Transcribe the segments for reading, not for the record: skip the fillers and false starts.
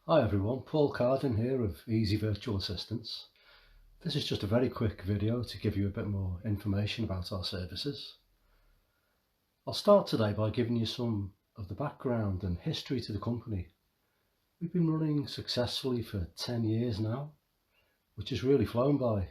Hi everyone, Paul Carden here of Easy Virtual Assistants. This is just a very quick video to give you a bit more information about our services. I'll start today by giving you some of the background and history to the company. We've been running successfully for 10 years now, which has really flown by,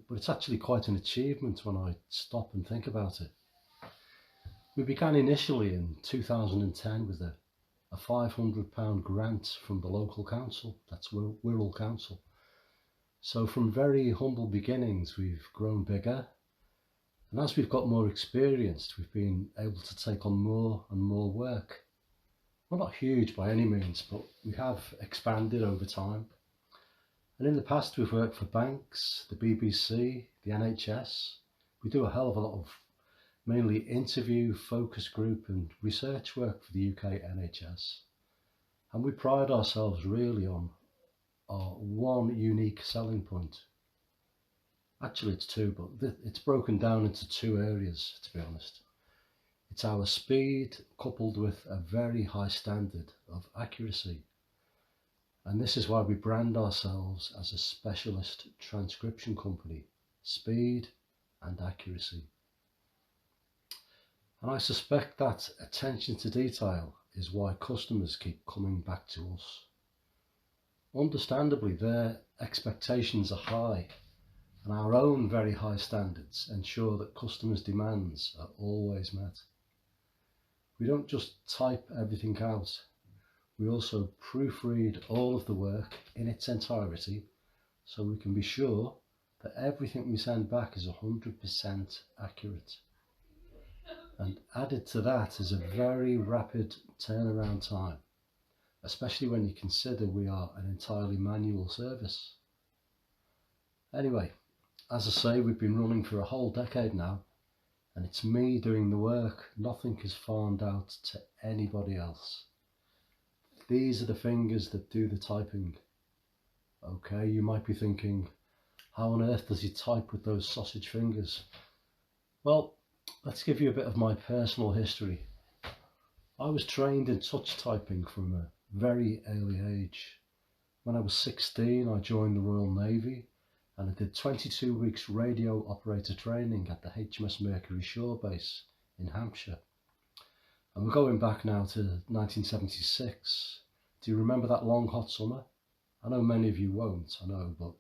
but it's actually quite an achievement when I stop and think about it. We began initially in 2010 with a £500 grant from the local council, that's Wirral Council. So from very humble beginnings we've grown bigger, and as we've got more experienced we've been able to take on more and more work. We're not huge by any means, but we have expanded over time. And in the past we've worked for banks, the BBC, the NHS. We do a hell of a lot of mainly interview, focus group and research work for the UK NHS. And we pride ourselves really on our one unique selling point. Actually it's two, but it's broken down into two areas, to be honest. It's our speed coupled with a very high standard of accuracy. And this is why we brand ourselves as a specialist transcription company, speed and accuracy. And I suspect that attention to detail is why customers keep coming back to us. Understandably, their expectations are high, and our own very high standards ensure that customers' demands are always met. We don't just type everything out, we also proofread all of the work in its entirety so we can be sure that everything we send back is 100% accurate. And added to that is a very rapid turnaround time, especially when you consider we are an entirely manual service. Anyway, as I say, we've been running for a whole decade now, and it's me doing the work. Nothing is farmed out to anybody else. These are the fingers that do the typing. Okay, you might be thinking, how on earth does he type with those sausage fingers? Well, let's give you a bit of my personal history. I was trained in touch typing from a very early age. When I was 16, I joined the Royal Navy and I did 22 weeks radio operator training at the HMS Mercury Shore Base in Hampshire. And we're going back now to 1976. Do you remember that long hot summer? I know many of you won't, I know, but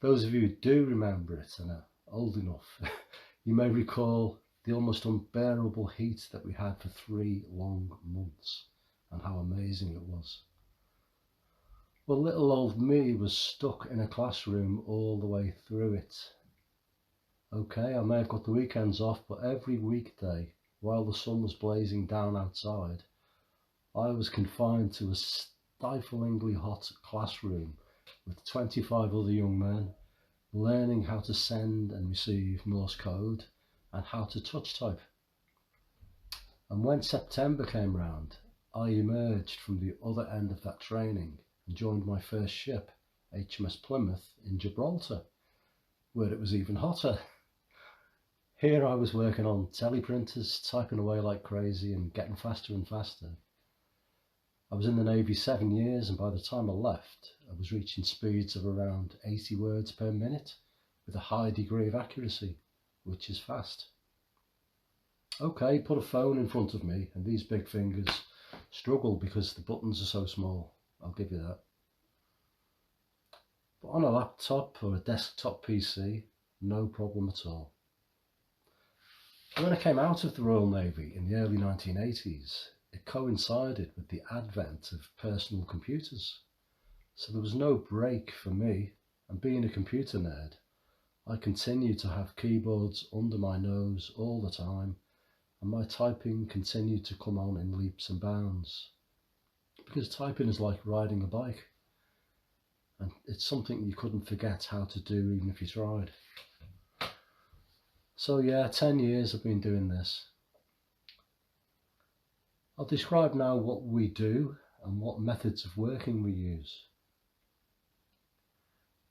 those of you who do remember it and are old enough, you may recall the almost unbearable heat that we had for 3 long months and how amazing it was. Well, little old me was stuck in a classroom all the way through it. Okay, I may have got the weekends off, but every weekday, while the sun was blazing down outside, I was confined to a stiflingly hot classroom with 25 other young men, learning how to send and receive Morse code and how to touch type. And when September came round, I emerged from the other end of that training and joined my first ship, HMS Plymouth, in Gibraltar, where it was even hotter. Here I was working on teleprinters, typing away like crazy and getting faster and faster. I was in the Navy 7 years, and by the time I left, I was reaching speeds of around 80 words per minute with a high degree of accuracy, which is fast. Okay, put a phone in front of me and these big fingers struggle because the buttons are so small, I'll give you that. But on a laptop or a desktop PC, no problem at all. And when I came out of the Royal Navy in the early 1980s, it coincided with the advent of personal computers. So there was no break for me, and being a computer nerd, I continued to have keyboards under my nose all the time, and my typing continued to come on in leaps and bounds. Because typing is like riding a bike, and it's something you couldn't forget how to do even if you tried. So yeah, 10 years I've been doing this. I'll describe now what we do and what methods of working we use.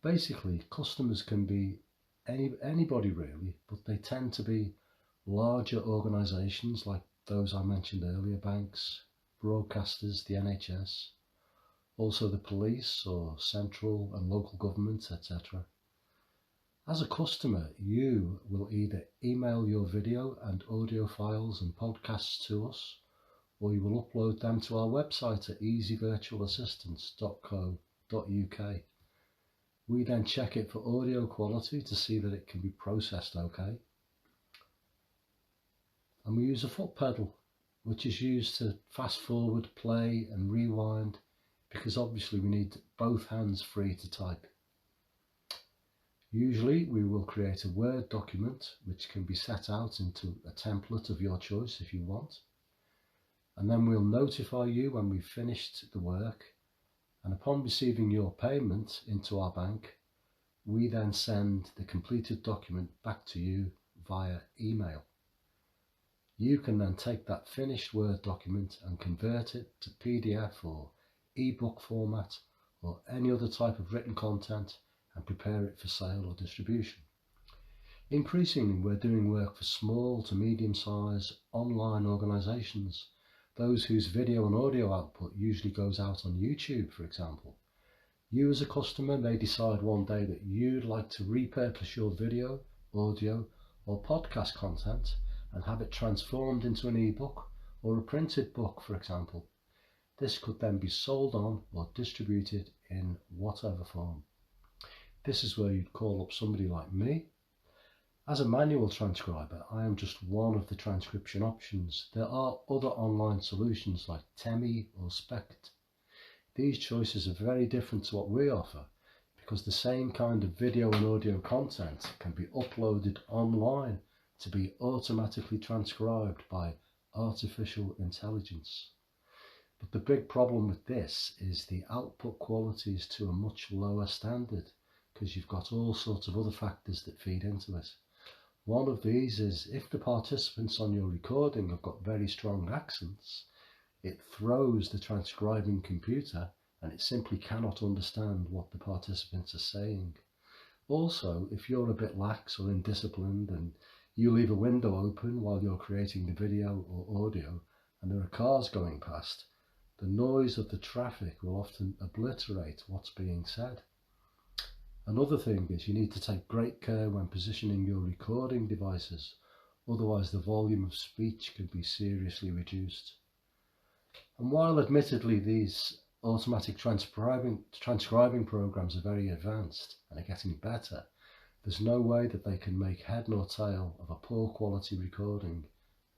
Basically, customers can be anybody really, but they tend to be larger organisations like those I mentioned earlier, banks, broadcasters, the NHS, also the police or central and local government, etc. As a customer, you will either email your video and audio files and podcasts to us, or you will upload them to our website at easyvirtualassistance.co.uk. We then check it for audio quality to see that it can be processed okay. And we use a foot pedal, which is used to fast forward, play and rewind, because obviously we need both hands free to type. Usually we will create a Word document which can be set out into a template of your choice if you want, and then we'll notify you when we've finished the work, and upon receiving your payment into our bank, we then send the completed document back to you via email. You can then take that finished Word document and convert it to PDF or ebook format or any other type of written content and prepare it for sale or distribution. Increasingly, we're doing work for small to medium-sized online organisations, those whose video and audio output usually goes out on YouTube, for example. You as a customer may decide one day that you'd like to repurpose your video, audio or podcast content and have it transformed into an ebook or a printed book, for example. This could then be sold on or distributed in whatever form. This is where you'd call up somebody like me. As a manual transcriber, I am just one of the transcription options. There are other online solutions like Temi or Spect. These choices are very different to what we offer, because the same kind of video and audio content can be uploaded online to be automatically transcribed by artificial intelligence. But the big problem with this is the output quality is to a much lower standard, because you've got all sorts of other factors that feed into it. One of these is if the participants on your recording have got very strong accents, it throws the transcribing computer and it simply cannot understand what the participants are saying. Also, if you're a bit lax or indisciplined and you leave a window open while you're creating the video or audio and there are cars going past, the noise of the traffic will often obliterate what's being said. Another thing is you need to take great care when positioning your recording devices, otherwise the volume of speech can be seriously reduced. And while admittedly these automatic transcribing programs are very advanced and are getting better, there's no way that they can make head nor tail of a poor quality recording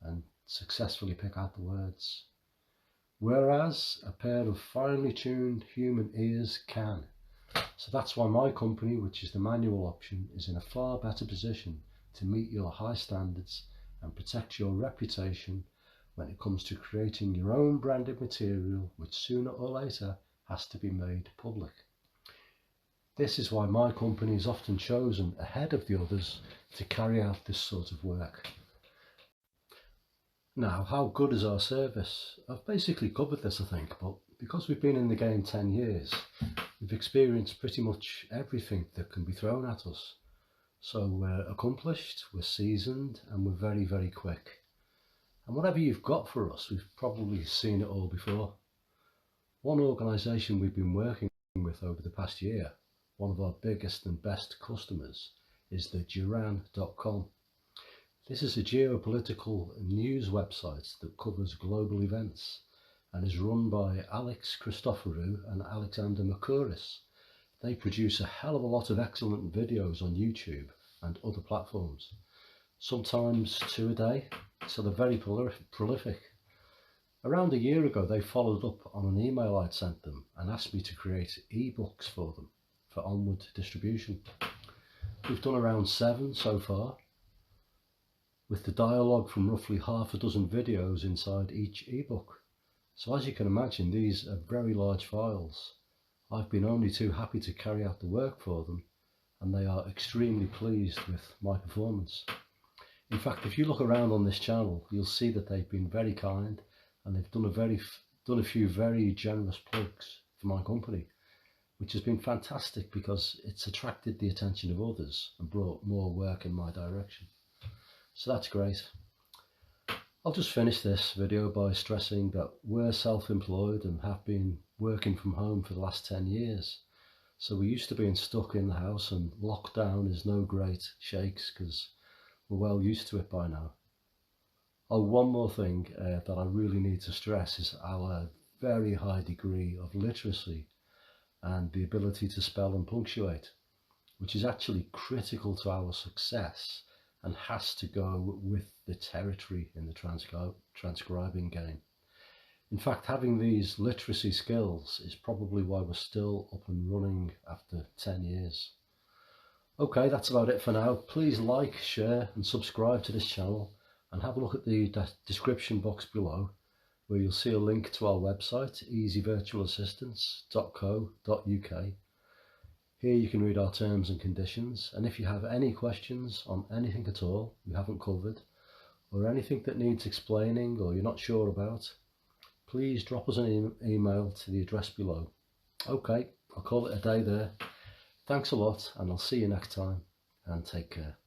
and successfully pick out the words. Whereas a pair of finely tuned human ears can. So that's why my company, which is the manual option, is in a far better position to meet your high standards and protect your reputation when it comes to creating your own branded material, which sooner or later has to be made public. This is why my company is often chosen ahead of the others to carry out this sort of work. Now, how good is our service? I've basically covered this, I think, but because we've been in the game 10 years, we've experienced pretty much everything that can be thrown at us. So we're accomplished, we're seasoned, and we're very, very quick. And whatever you've got for us, we've probably seen it all before. One organisation we've been working with over the past year, one of our biggest and best customers, is the Duran.com. This is a geopolitical news website that covers global events and is run by Alex Christoforou and Alexander Makouris. They produce a hell of a lot of excellent videos on YouTube and other platforms, sometimes 2 a day, so they're very prolific. Around a year ago they followed up on an email I'd sent them and asked me to create ebooks for them for onward distribution. We've done around 7 so far, with the dialogue from roughly half a dozen videos inside each ebook. So as you can imagine, these are very large files. I've been only too happy to carry out the work for them, and they are extremely pleased with my performance. In fact, if you look around on this channel, you'll see that they've been very kind and they've done a few very generous plugs for my company, which has been fantastic because it's attracted the attention of others and brought more work in my direction. So that's great. I'll just finish this video by stressing that we're self-employed and have been working from home for the last 10 years. So we're used to being stuck in the house, and lockdown is no great shakes because we're well used to it by now. Oh, one more thing that I really need to stress is our very high degree of literacy and the ability to spell and punctuate, which is actually critical to our success and has to go with the territory in the transcribing game. In fact, having these literacy skills is probably why we're still up and running after 10 years. Okay, that's about it for now. Please like, share and subscribe to this channel, and have a look at the description box below, where you'll see a link to our website, easyvirtualassistance.co.uk. Here you can read our terms and conditions, and if you have any questions on anything at all we haven't covered, or anything that needs explaining or you're not sure about, please drop us an email to the address below. Okay, I'll call it a day there. Thanks a lot, and I'll see you next time, and take care.